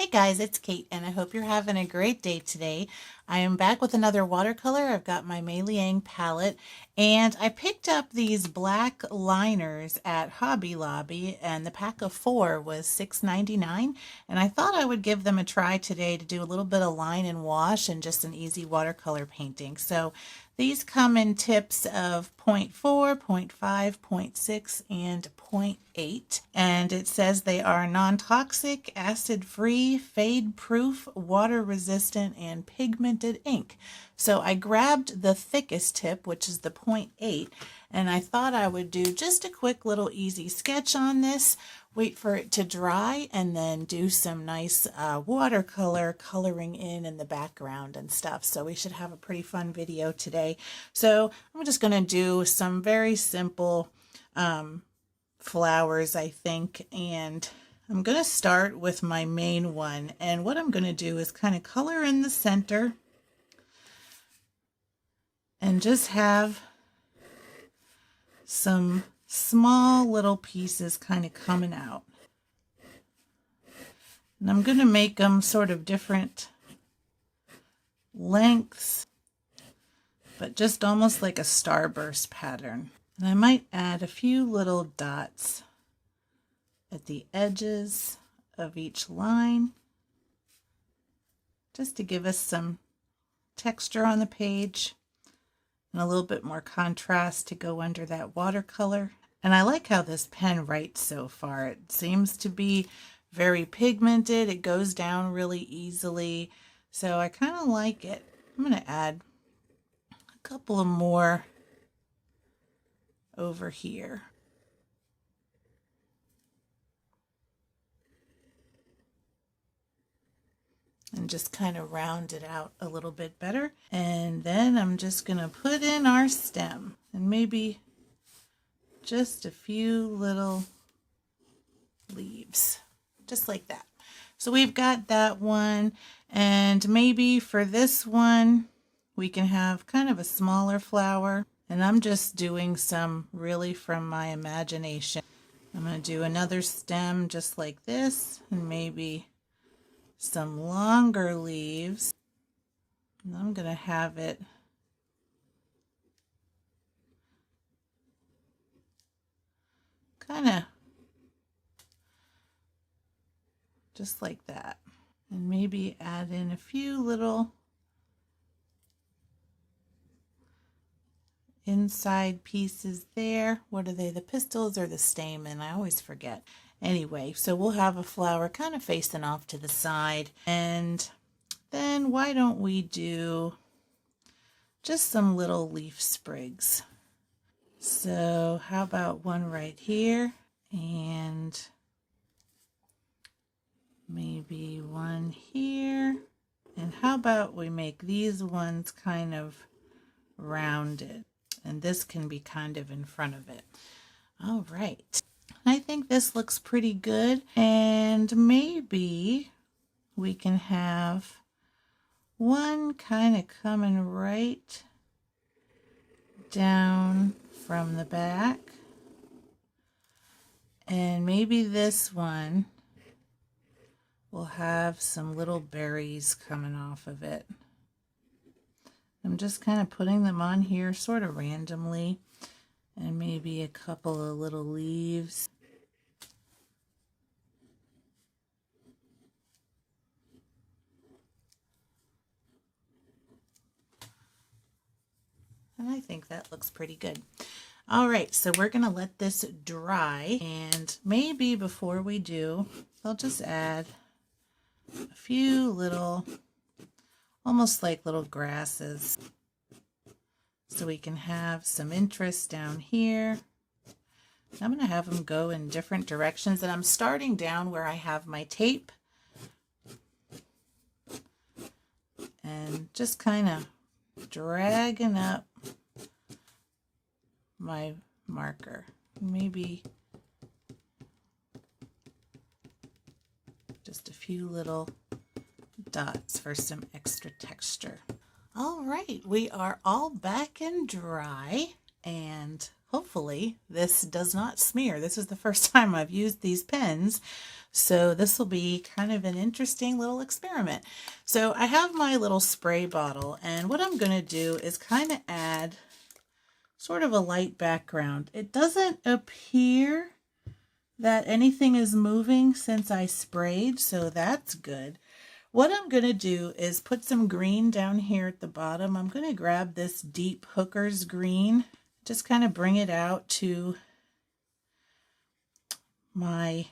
Hey guys, it's Kate, and I hope you're having a great day today. I am back with another watercolor. I've got my Mei Liang palette, and I picked up these black liners at Hobby Lobby, and the pack of 4 was $6.99, and I thought I would give them a try today to do a little bit of line and wash and just an easy watercolor painting. So these come in tips of 0.4, 0.5, 0.6, and 0.8. And it says they are non-toxic, acid-free, fade-proof, water-resistant, and pigmented ink. So I grabbed the thickest tip, which is the 0.8, and I thought I would do just a quick little easy sketch on this, wait for it to dry, and then do some nice watercolor coloring in the background and stuff. So we should have a pretty fun video today. So I'm just going to do some very simple flowers, I think, and I'm going to start with my main one. And what I'm going to do is kind of color in the center and just have some small little pieces kind of coming out. And I'm going to make them sort of different lengths, but just almost like a starburst pattern. And I might add a few little dots at the edges of each line, just to give us some texture on the page and a little bit more contrast to go under that watercolor. And I like how this pen writes so far. It seems to be very pigmented. It goes down really easily. So I kind of like it. I'm going to add a couple of more over here. And just kind of round it out a little bit better. And then I'm just going to put in our stem and maybe just a few little leaves, just like that. So we've got that one, and maybe for this one we can have kind of a smaller flower, and I'm just doing some really from my imagination. I'm going to do another stem just like this, and maybe some longer leaves. And I'm going to have it kind of just like that. And maybe add in a few little inside pieces there. What are they, the pistils or the stamen? I always forget. Anyway, so we'll have a flower kind of facing off to the side. And then why don't we do just some little leaf sprigs? So how about one right here, and maybe one here. And how about we make these ones kind of rounded, and this can be kind of in front of it. All right. I think this looks pretty good, and maybe we can have one kind of coming right down from the back, and maybe this one will have some little berries coming off of it. I'm just kind of putting them on here sort of randomly, and maybe a couple of little leaves. And I think that looks pretty good. All right, so we're going to let this dry, and maybe before we do, I'll just add a few little, almost like little grasses, so we can have some interest down here. I'm going to have them go in different directions, and I'm starting down where I have my tape and just kind of dragging up my marker. Maybe just a few little dots for some extra texture. All right, we are all back and dry, and hopefully this does not smear. This is the first time I've used these pens, so this will be kind of an interesting little experiment. So I have my little spray bottle, and what I'm going to do is kind of add sort of a light background. It doesn't appear that anything is moving since I sprayed, so that's good. What I'm going to do is put some green down here at the bottom. I'm going to grab this deep Hooker's green, just kind of bring it out to my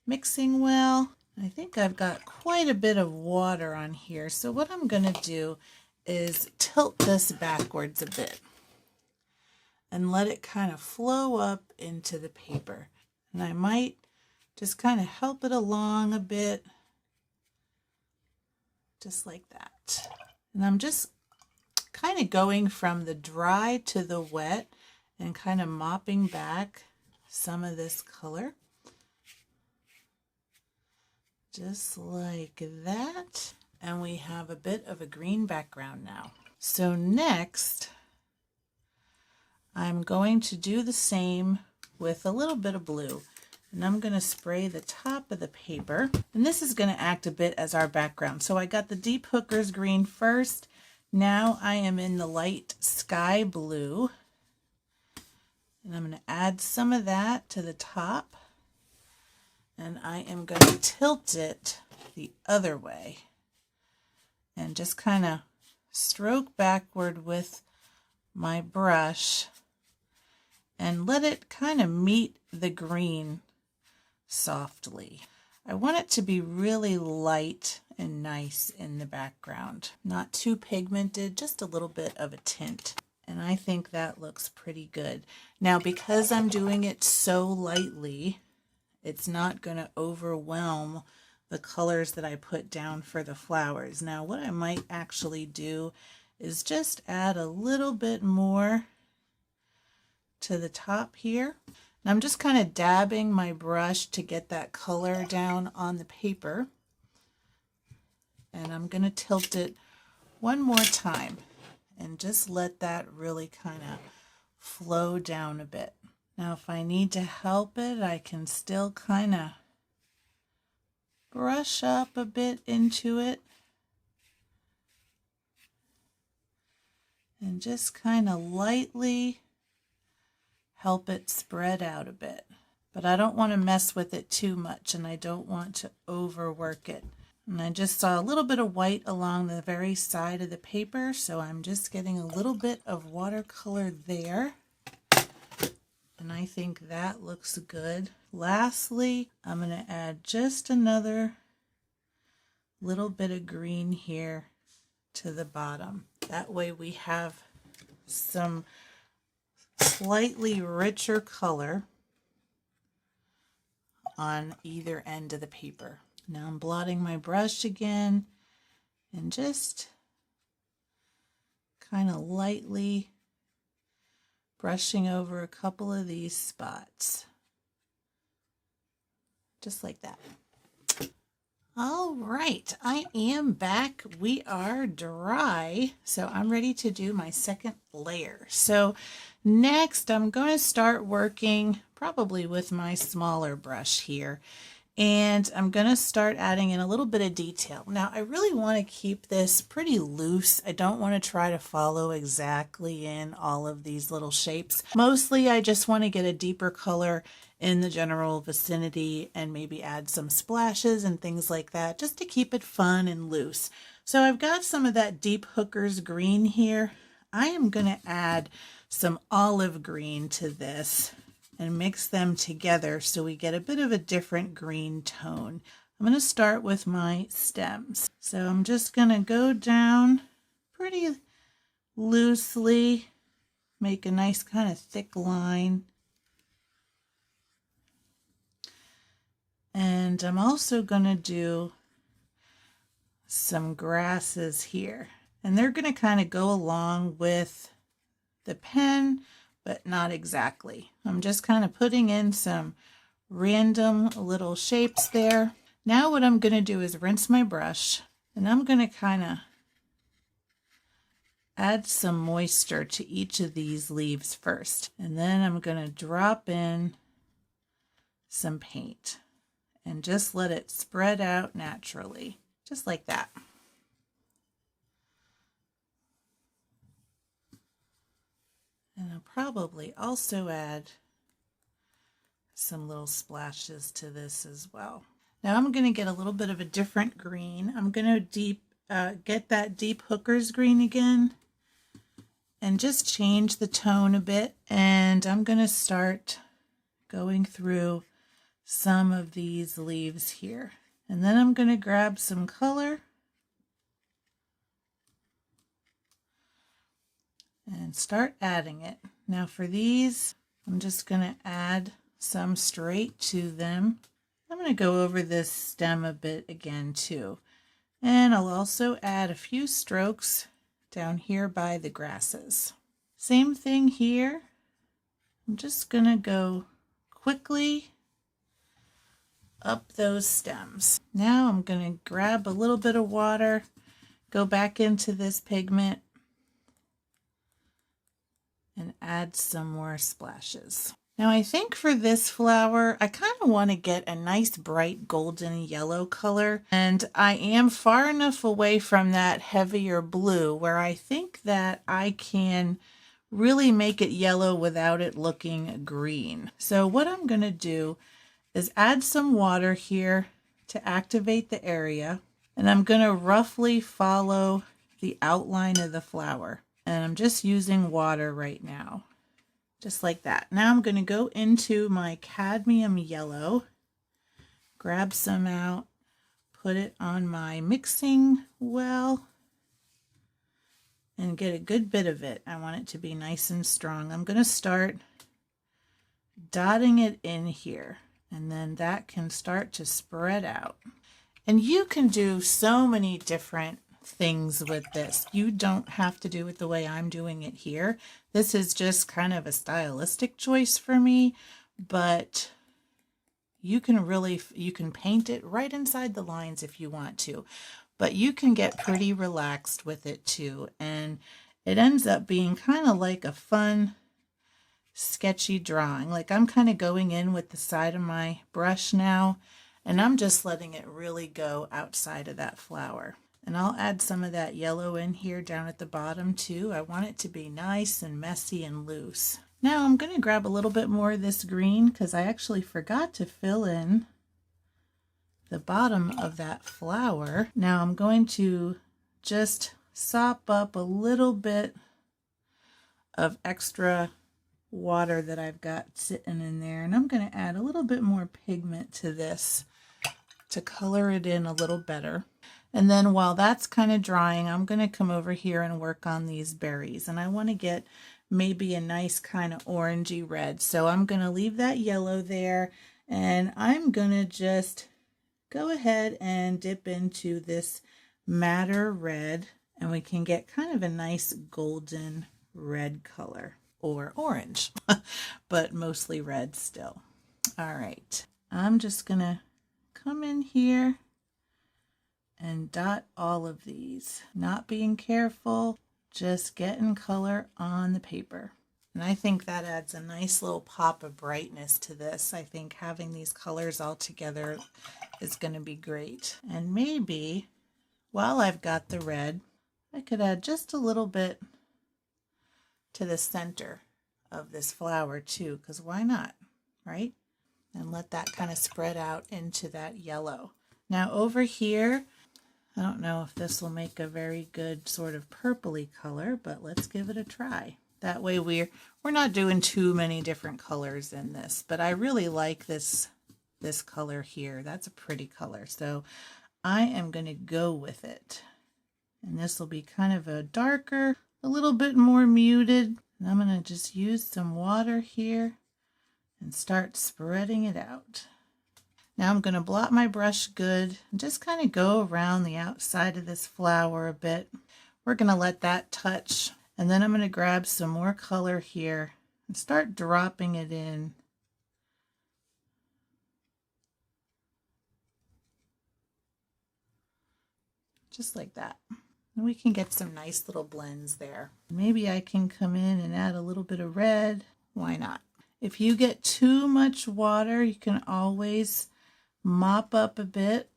mixing well. I think I've got quite a bit of water on here, so what I'm going to do is tilt this backwards a bit and let it kind of flow up into the paper. And I might just kind of help it along a bit, just like that. And I'm just kind of going from the dry to the wet and kind of mopping back some of this color. Just like that. And we have a bit of a green background now. So next, I'm going to do the same with a little bit of blue. And I'm going to spray the top of the paper. And this is going to act a bit as our background. So I got the deep Hooker's green first. Now I am in the light sky blue. And I'm going to add some of that to the top. And I am going to tilt it the other way. And just kind of stroke backward with my brush. And let it kind of meet the green softly. I want it to be really light and nice in the background. Not too pigmented, just a little bit of a tint. And I think that looks pretty good. Now, because I'm doing it so lightly, it's not going to overwhelm the colors that I put down for the flowers. Now, what I might actually do is just add a little bit more to the top here. And I'm just kind of dabbing my brush to get that color down on the paper. And I'm going to tilt it one more time and just let that really kind of flow down a bit. Now, if I need to help it, I can still kind of brush up a bit into it. And just kind of lightly help it spread out a bit. But I don't want to mess with it too much, and I don't want to overwork it. And I just saw a little bit of white along the very side of the paper, so I'm just getting a little bit of watercolor there. And I think that looks good. Lastly, I'm going to add just another little bit of green here to the bottom. That way we have some slightly richer color on either end of the paper. Now I'm blotting my brush again and just kind of lightly brushing over a couple of these spots. Just like that. All right, I am back. We are dry, so I'm ready to do my second layer. So next, I'm going to start working probably with my smaller brush here. And I'm going to start adding in a little bit of detail. Now, I really want to keep this pretty loose. I don't want to try to follow exactly in all of these little shapes. Mostly, I just want to get a deeper color in the general vicinity and maybe add some splashes and things like that, just to keep it fun and loose. So I've got some of that deep Hooker's green here. I am going to add some olive green to this and mix them together so we get a bit of a different green tone. I'm going to start with my stems. So I'm just going to go down pretty loosely, make a nice kind of thick line. And I'm also going to do some grasses here. And they're going to kind of go along with the pen, but not exactly. I'm just kind of putting in some random little shapes there. Now what I'm going to do is rinse my brush, and I'm going to kind of add some moisture to each of these leaves first. And then I'm going to drop in some paint and just let it spread out naturally, just like that. And I'll probably also add some little splashes to this as well. Now I'm going to get a little bit of a different green. I'm going to get that deep hooker's green again and just change the tone a bit. And I'm going to start going through some of these leaves here. And then I'm going to grab some color and start adding it. Now for these, I'm just going to add some straight to them. I'm going to go over this stem a bit again too. And I'll also add a few strokes down here by the grasses. Same thing here. I'm just going to go quickly up those stems. Now I'm going to grab a little bit of water, go back into this pigment, and add some more splashes. Now I think for this flower, I kind of want to get a nice bright golden yellow color, and I am far enough away from that heavier blue where I think that I can really make it yellow without it looking green. So what I'm going to do is add some water here to activate the area, and I'm going to roughly follow the outline of the flower. And I'm just using water right now, just like that. Now I'm going to go into my cadmium yellow, grab some out, put it on my mixing well, and get a good bit of it. I want it to be nice and strong. I'm going to start dotting it in here, and then that can start to spread out. And you can do so many different things with this. You don't have to do it the way I'm doing it here. This is just kind of a stylistic choice for me, but you can paint it right inside the lines if you want to, but you can get pretty relaxed with it too. And it ends up being kind of like a fun, sketchy drawing. Like I'm kind of going in with the side of my brush now, and I'm just letting it really go outside of that flower. And I'll add some of that yellow in here down at the bottom too. I want it to be nice and messy and loose. Now I'm going to grab a little bit more of this green because I actually forgot to fill in the bottom of that flower. Now I'm going to just sop up a little bit of extra water that I've got sitting in there, and I'm going to add a little bit more pigment to this to color it in a little better. And then while that's kind of drying, I'm going to come over here and work on these berries. And I want to get maybe a nice kind of orangey red. So I'm going to leave that yellow there, and I'm going to just go ahead and dip into this madder red, and we can get kind of a nice golden red color, or orange, but mostly red still. All right, I'm just going to come in here and dot all of these, not being careful, just getting color on the paper. And I think that adds a nice little pop of brightness to this. I think having these colors all together is going to be great. And maybe while I've got the red, I could add just a little bit to the center of this flower too, because why not, right? And let that kind of spread out into that yellow. Now over here, I don't know if this will make a very good sort of purpley color, but let's give it a try. That way we're not doing too many different colors in this, but I really like this color here. That's a pretty color, so I am going to go with it. And this will be kind of a darker, a little bit more muted. And I'm going to just use some water here and start spreading it out. Now I'm going to blot my brush good and just kind of go around the outside of this flower a bit. We're going to let that touch, and then I'm going to grab some more color here and start dropping it in. Just like that. And we can get some nice little blends there. Maybe I can come in and add a little bit of red. Why not? If you get too much water, you can always mop up a bit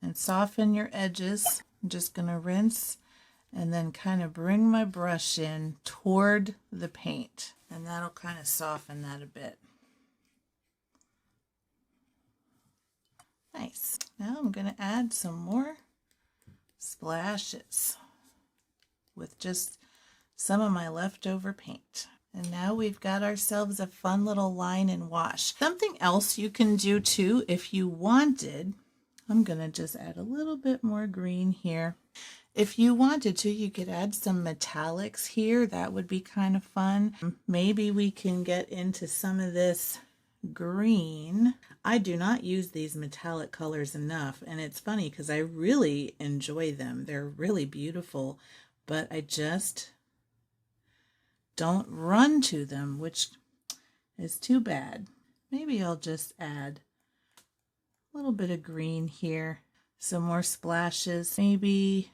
and soften your edges. I'm just going to rinse and then kind of bring my brush in toward the paint, and that'll kind of soften that a bit. Nice. Now I'm going to add some more splashes with just some of my leftover paint. And now we've got ourselves a fun little line and wash. Something else you can do too if you wanted, I'm going to just add a little bit more green here. If you wanted to, you could add some metallics here. That would be kind of fun. Maybe we can get into some of this green. I do not use these metallic colors enough, and it's funny because I really enjoy them. They're really beautiful, but I just don't run to them, which is too bad. Maybe I'll just add a little bit of green here, some more splashes, maybe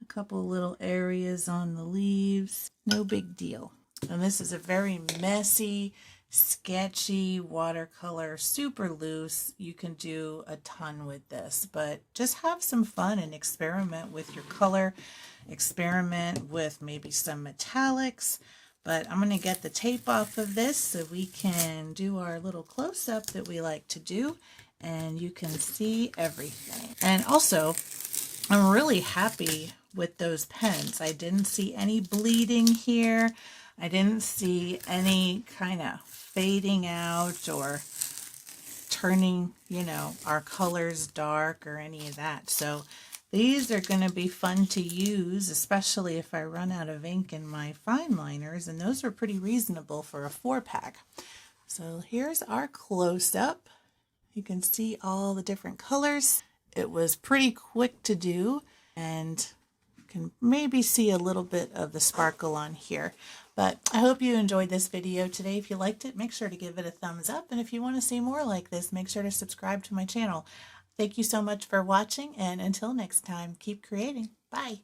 a couple little areas on the leaves. No big deal. And this is a very messy, sketchy watercolor, super loose. You can do a ton with this, but just have some fun and experiment with your color, experiment with maybe some metallics. But I'm going to get the tape off of this so we can do our little close-up that we like to do, and you can see everything. And also, I'm really happy with those pens. I didn't see any bleeding here. I didn't see any kind of fading out or turning, you know, our colors dark or any of that. So these are going to be fun to use, especially if I run out of ink in my fine liners, and those are pretty reasonable for a 4-pack. So here's our close-up. You can see all the different colors. It was pretty quick to do, and you can maybe see a little bit of the sparkle on here. But I hope you enjoyed this video today. If you liked it, make sure to give it a thumbs up. And if you want to see more like this, make sure to subscribe to my channel. Thank you so much for watching, and until next time, keep creating. Bye.